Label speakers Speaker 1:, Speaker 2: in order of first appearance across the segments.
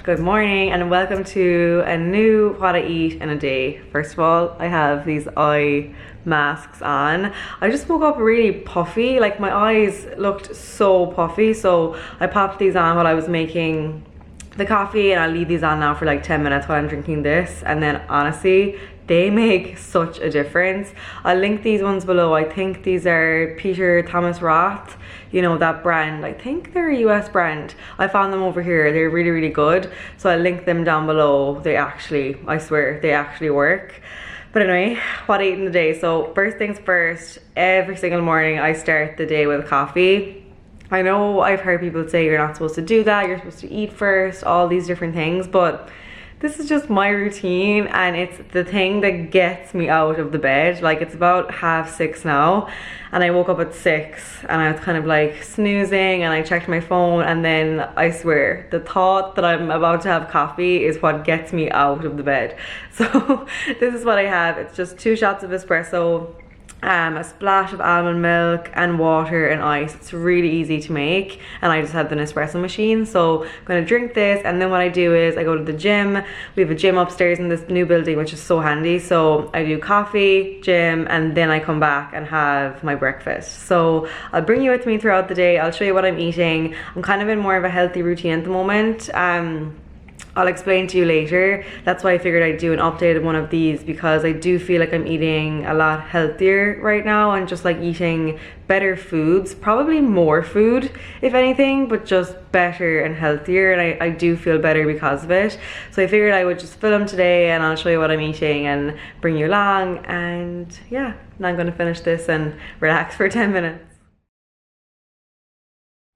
Speaker 1: Good morning and welcome to a new what I eat in a day. First of all, I have these eye masks on. I just woke up really puffy, like my eyes looked so puffy, so I popped these on while I was making the coffee, and I'll leave these on now for like 10 minutes while I'm drinking this, and then honestly they make such a difference. I'll link these ones below. I think these are Peter Thomas Roth, you know that brand. I think they're a US brand. I found them over here. They're really good, so I'll link them down below. They actually, I swear, they actually work. But anyway, what I eat in the day. So first things first, every single morning I start the day with coffee. I know I've heard people say you're not supposed to do that, you're supposed to eat first, all these different things, but this is just my routine and it's the thing that gets me out of the bed. Like, it's about 6:30 now and I woke up at 6 and I was kind of like snoozing and I checked my phone, and then I swear the thought that I'm about to have coffee is what gets me out of the bed. So this is what I have. It's just 2 shots of espresso, a splash of almond milk and water and ice. It's really easy to make, and I just have the Nespresso machine. So I'm gonna drink this, and then what I do is I go to the gym. We have a gym upstairs in this new building, which is so handy. So I do coffee, gym, and then I come back and have my breakfast. So I'll bring you with me throughout the day. I'll show you what I'm eating. I'm kind of in more of a healthy routine at the moment. I'll explain to you later. That's why I figured I'd do an updated one of these, because I do feel like I'm eating a lot healthier right now and just like eating better foods, probably more food if anything, but just better and healthier, and I do feel better because of it. So I figured I would just film today and I'll show you what I'm eating and bring you along, and yeah, now I'm gonna finish this and relax for 10 minutes.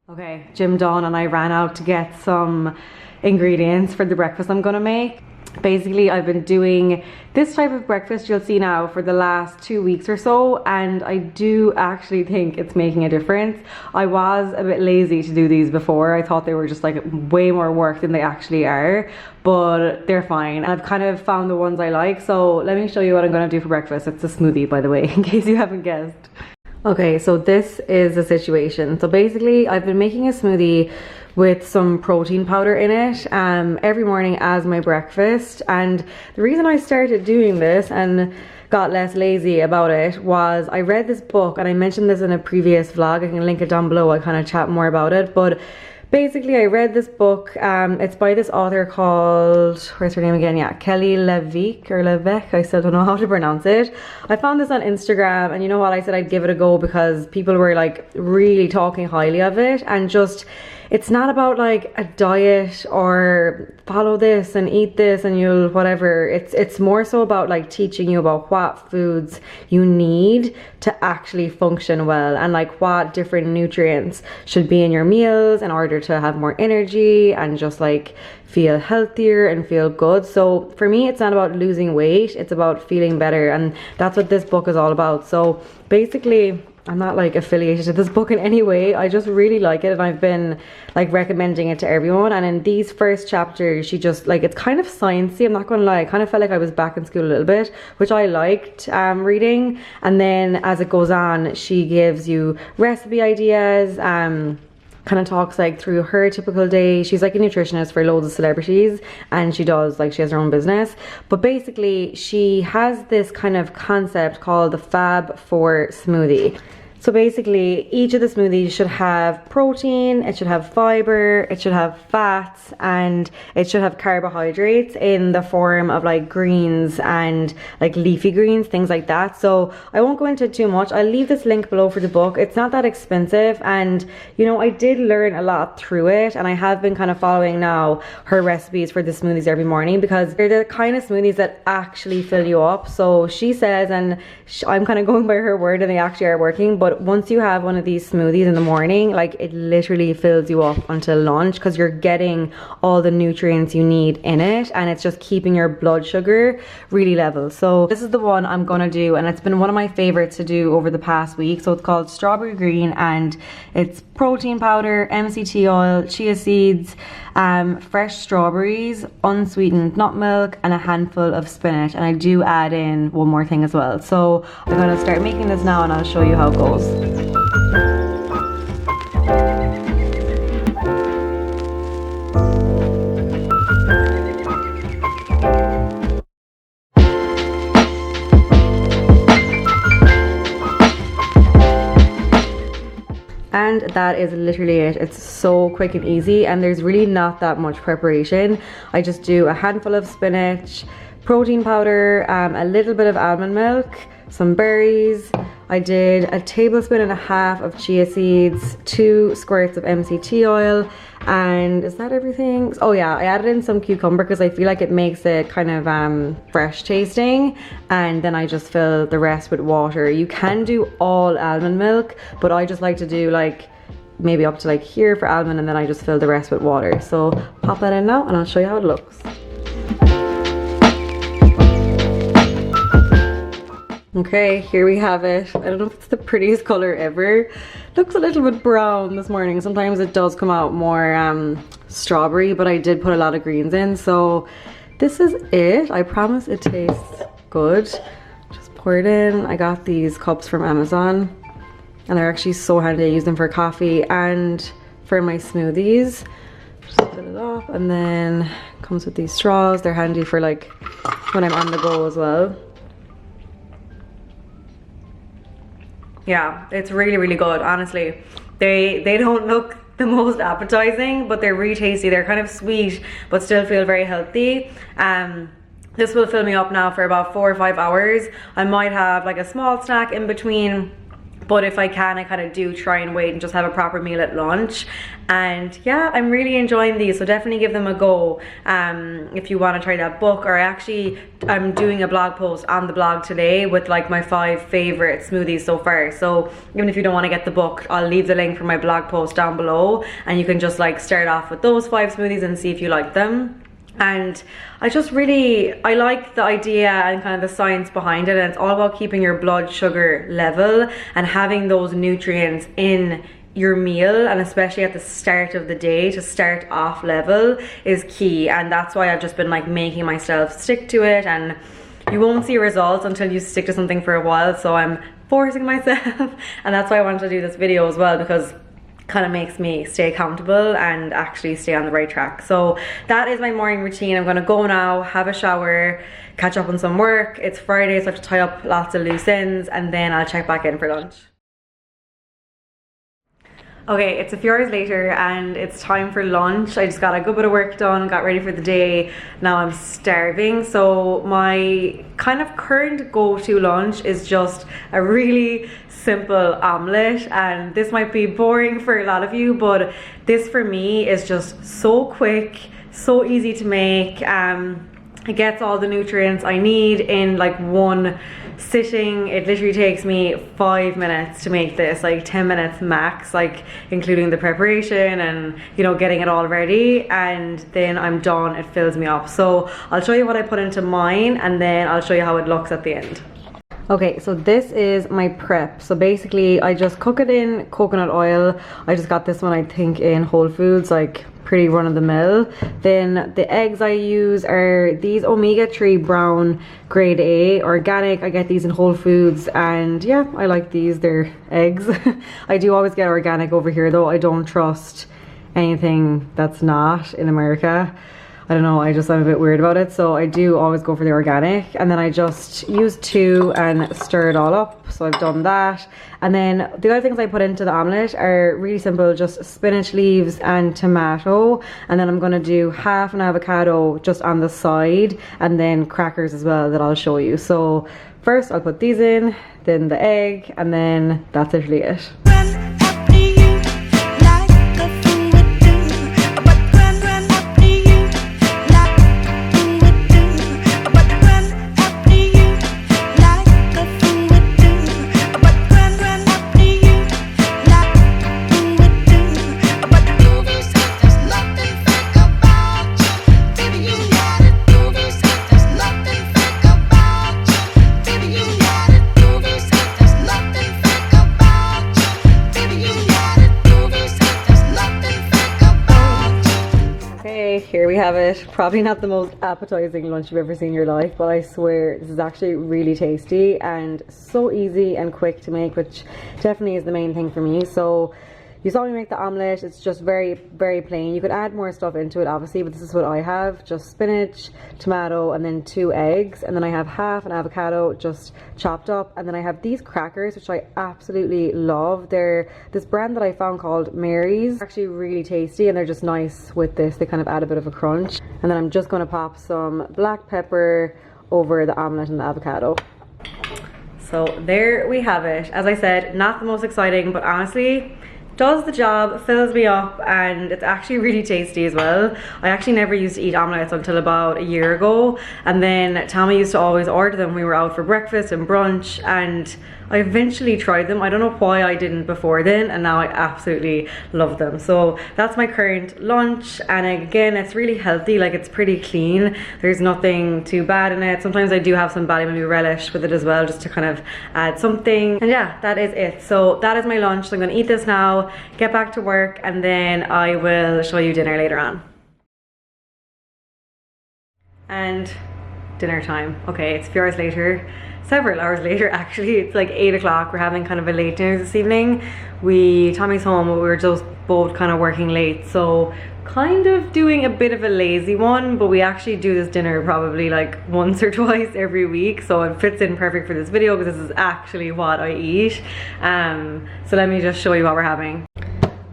Speaker 1: Okay, gym done, and I ran out to get some ingredients for the breakfast I'm gonna make. Basically, I've been doing this type of breakfast you'll see now for the last 2 weeks or so, and I do actually think it's making a difference. I was a bit lazy to do these before. I thought they were just like way more work than they actually are, but they're fine. I've kind of found the ones I like, so let me show you what I'm gonna do for breakfast. It's a smoothie, by the way, in case you haven't guessed. Okay, so this is the situation. So basically, I've been making a smoothie with some protein powder in it every morning as my breakfast, and the reason I started doing this and got less lazy about it was I read this book, and I mentioned this in a previous vlog. I can link it down below. I kind of chat more about it, but basically I read this book. It's by this author called, where's her name again? Yeah, Kelly Levesque. I still don't know how to pronounce it. I found this on Instagram, and you know what, I said I'd give it a go because people were like really talking highly of it, and just, it's not about like a diet or follow this and eat this and you'll whatever. It's more so about like teaching you about what foods you need to actually function well, and like what different nutrients should be in your meals in order to have more energy and just like feel healthier and feel good. So for me, it's not about losing weight, it's about feeling better, and that's what this book is all about. So basically, I'm not like affiliated to this book in any way. I just really like it, and I've been like recommending it to everyone. And in these first chapters, she just like, it's kind of sciencey, I'm not gonna lie. I kind of felt like I was back in school a little bit, which I liked reading. And then as it goes on, she gives you recipe ideas, kind of talks like through her typical day. She's like a nutritionist for loads of celebrities, and she has her own business, but basically she has this kind of concept called the Fab 4 smoothie. So basically, each of the smoothies should have protein, it should have fiber, it should have fats, and it should have carbohydrates in the form of like greens and like leafy greens, things like that. So I won't go into it too much. I'll leave this link below for the book. It's not that expensive, and you know, I did learn a lot through it, and I have been kind of following now her recipes for the smoothies every morning, because they're the kind of smoothies that actually fill you up. So she says, and I'm kind of going by her word, and they actually are working, but once you have one of these smoothies in the morning, like it literally fills you up until lunch, because you're getting all the nutrients you need in it, and it's just keeping your blood sugar really level. So this is the one I'm gonna do, and it's been one of my favorites to do over the past week. So it's called Strawberry Green, and it's protein powder, MCT oil, chia seeds, fresh strawberries, unsweetened nut milk, and a handful of spinach. And I do add in one more thing as well. So I'm gonna start making this now, and I'll show you how it goes. And that is literally it. It's so quick and easy, and there's really not that much preparation. I just do a handful of spinach, protein powder, a little bit of almond milk, some berries. I did a tablespoon and a half of chia seeds, 2 squirts of MCT oil, and is that everything? Oh yeah, I added in some cucumber because I feel like it makes it kind of fresh tasting, and then I just fill the rest with water. You can do all almond milk, but I just like to do like maybe up to like here for almond, and then I just fill the rest with water. So pop that in now and I'll show you how it looks. Okay, here we have it. I don't know if it's the prettiest color ever. Looks a little bit brown this morning. Sometimes it does come out more strawberry, but I did put a lot of greens in. So this is it. I promise it tastes good. Just pour it in. I got these cups from Amazon and they're actually so handy. I use them for coffee and for my smoothies. Just fill it up, and then comes with these straws. They're handy for like when I'm on the go as well. Yeah, it's really, really good, honestly. They don't look the most appetizing, but they're really tasty. They're kind of sweet, but still feel very healthy. This will fill me up now for about 4 or 5 hours. I might have like a small snack in between, but if I can, I kind of do try and wait and just have a proper meal at lunch. And yeah, I'm really enjoying these, so definitely give them a go if you want to try that book. Or I'm doing a blog post on the blog today with like my 5 favorite smoothies so far. So even if you don't want to get the book, I'll leave the link for my blog post down below, and you can just like start off with those 5 smoothies and see if you like them. And I like the idea and kind of the science behind it, and it's all about keeping your blood sugar level and having those nutrients in your meal, and especially at the start of the day to start off level is key. And that's why I've just been like making myself stick to it, and you won't see results until you stick to something for a while, so I'm forcing myself. And that's why I wanted to do this video as well, because kind of makes me stay accountable and actually stay on the right track. So that is my morning routine. I'm gonna go now, have a shower, catch up on some work. It's Friday, so I have to tie up lots of loose ends, and then I'll check back in for lunch. Okay, it's a few hours later and it's time for lunch. I just got a good bit of work done, got ready for the day. Now I'm starving. So my kind of current go-to lunch is just a really simple omelette, and this might be boring for a lot of you, but this for me is just so quick, so easy to make. It gets all the nutrients I need in like one sitting. It literally takes me 5 minutes to make this, like 10 minutes max, like including the preparation and, you know, getting it all ready, and then I'm done. It fills me up. So I'll show you what I put into mine, and then I'll show you how it looks at the end. Okay, so this is my prep. So basically I just cook it in coconut oil. I just got this one, I think, in Whole Foods, like pretty run-of-the-mill. Then the eggs I use are these omega-3 brown grade A organic. I get these in Whole Foods, and yeah, I like these. They're eggs. I do always get organic over here though. I don't trust anything that's not in America. I don't know, I'm a bit weird about it, so I do always go for the organic. And then I just use 2 and stir it all up, so I've done that. And then the other things I put into the omelette are really simple, just spinach leaves and tomato. And then I'm gonna do half an avocado just on the side, and then crackers as well that I'll show you. So first I'll put these in, then the egg, and then that's literally it. Here we have it. Probably not the most appetizing lunch you've ever seen in your life, but I swear this is actually really tasty and so easy and quick to make, which definitely is the main thing for me. So you saw me make the omelette. It's just very, very plain. You could add more stuff into it, obviously, but this is what I have. Just spinach, tomato, and then 2 eggs. And then I have half an avocado just chopped up. And then I have these crackers, which I absolutely love. They're this brand that I found called Mary's. They're actually really tasty, and they're just nice with this. They kind of add a bit of a crunch. And then I'm just going to pop some black pepper over the omelette and the avocado. So there we have it. As I said, not the most exciting, but honestly does the job, fills me up, and it's actually really tasty as well. I actually never used to eat omelettes until about a year ago, and then Tommy used to always order them when we were out for breakfast and brunch, and I eventually tried them. I don't know why I didn't before then, and now I absolutely love them. So that's my current lunch, and again, it's really healthy. Like, it's pretty clean. There's nothing too bad in it. Sometimes I do have some ballymaloe relish with it as well, just to kind of add something. And yeah, that is it. So that is my lunch. So I'm gonna eat this now, get back to work, and then I will show you dinner later on. And dinner time. Okay, it's a few hours later. Several hours later, actually. It's like 8 o'clock. We're having kind of a late dinner this evening. Tommy's home, but we were just both kind of working late, so kind of doing a bit of a lazy one, but we actually do this dinner probably like once or twice every week, so it fits in perfect for this video because this is actually what I eat. So let me just show you what we're having.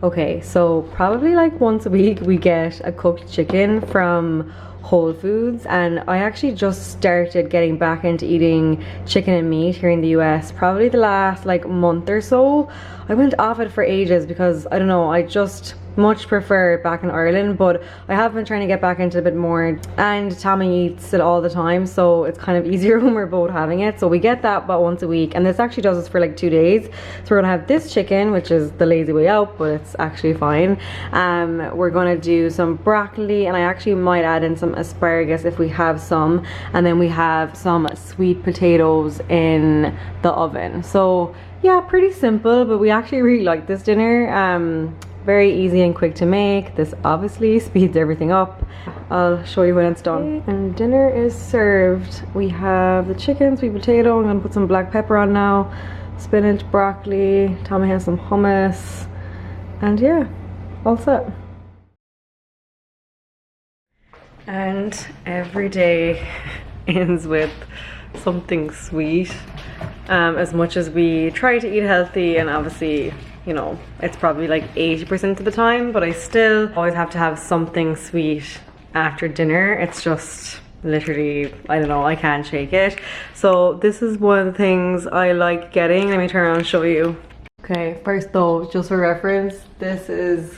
Speaker 1: Okay, so probably like once a week we get a cooked chicken from Whole Foods, and I actually just started getting back into eating chicken and meat here in the US probably the last like month or so. I went off it for ages because I don't know, I just much prefer it back in Ireland, but I have been trying to get back into it a bit more, and Tommy eats it all the time, so it's kind of easier when we're both having it. So we get that about once a week, and this actually does us for like 2 days. So we're gonna have this chicken, which is the lazy way out, but it's actually fine. We're gonna do some broccoli, and I actually might add in some asparagus if we have some, and then we have some sweet potatoes in the oven. So yeah, pretty simple, but we actually really like this dinner. Very easy and quick to make. This obviously speeds everything up. I'll show you when it's done. And dinner is served. We have the chicken, sweet potato. I'm gonna put some black pepper on now. Spinach, broccoli. Tommy has some hummus. And yeah, all set. And every day ends with something sweet. As much as we try to eat healthy, and obviously, you know, it's probably like 80% of the time, but I still always have to have something sweet after dinner. It's just literally, I don't know, I can't shake it. So this is one of the things I like getting. Let me turn around and show you. Okay, first though, just for reference, this is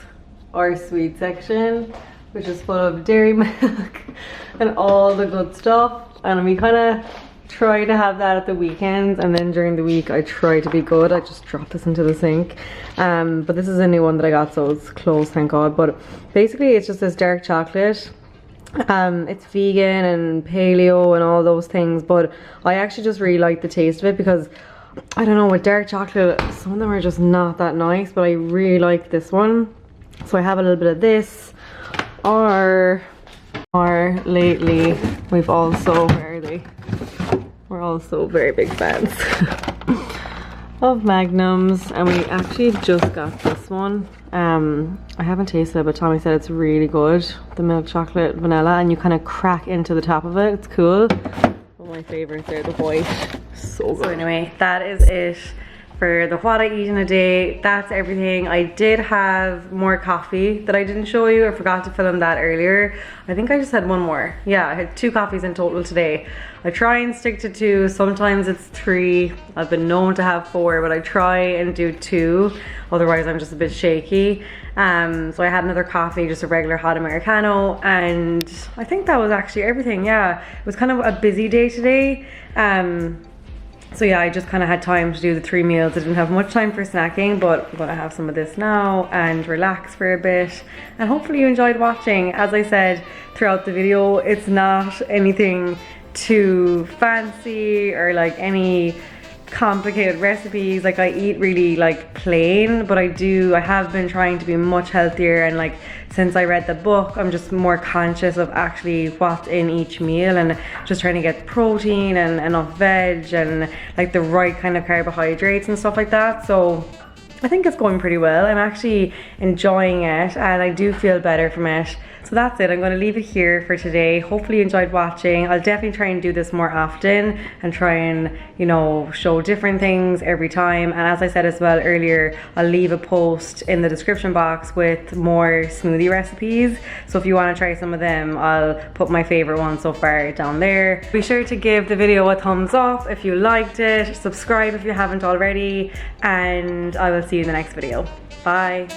Speaker 1: our sweet section, which is full of dairy milk and all the good stuff. And we kind of try to have that at the weekends, and then during the week I try to be good. I just dropped this into the sink, but this is a new one that I got, so it's closed, thank God. But basically it's just this dark chocolate. It's vegan and paleo and all those things, but I actually just really like the taste of it because I don't know, with dark chocolate some of them are just not that nice, but I really like this one. So I have a little bit of this, or lately we've also, where are they? We're also very big fans of Magnums, and we actually just got this one. I haven't tasted it, but Tommy said it's really good. The milk chocolate vanilla, and you kind of crack into the top of it. It's cool. One of my favorites there, the white. So good. So anyway, that is it for the what I eat in a day. That's everything. I did have more coffee that I didn't show you. I forgot to film that earlier. I think I just had one more. Yeah, I had 2 coffees in total today. I try and stick to 2. Sometimes it's 3. I've been known to have 4, but I try and do 2. Otherwise I'm just a bit shaky. So I had another coffee, just a regular hot Americano, and I think that was actually everything. Yeah, it was kind of a busy day today. So yeah, I just kind of had time to do the 3 meals. I didn't have much time for snacking, but I'm gonna have some of this now and relax for a bit. And hopefully you enjoyed watching. As I said throughout the video, it's not anything too fancy or like any complicated recipes. Like, I eat really like plain, but I have been trying to be much healthier, and like since I read the book I'm just more conscious of actually what's in each meal, and just trying to get protein and enough veg and like the right kind of carbohydrates and stuff like that. So I think it's going pretty well. I'm actually enjoying it and I do feel better from it. So that's it. I'm going to leave it here for today. Hopefully you enjoyed watching. I'll definitely try and do this more often and try and, you know, show different things every time. And as I said as well earlier, I'll leave a post in the description box with more smoothie recipes. So if you want to try some of them, I'll put my favorite ones so far down there. Be sure to give the video a thumbs up if you liked it. Subscribe if you haven't already. And I will see you in the next video. Bye.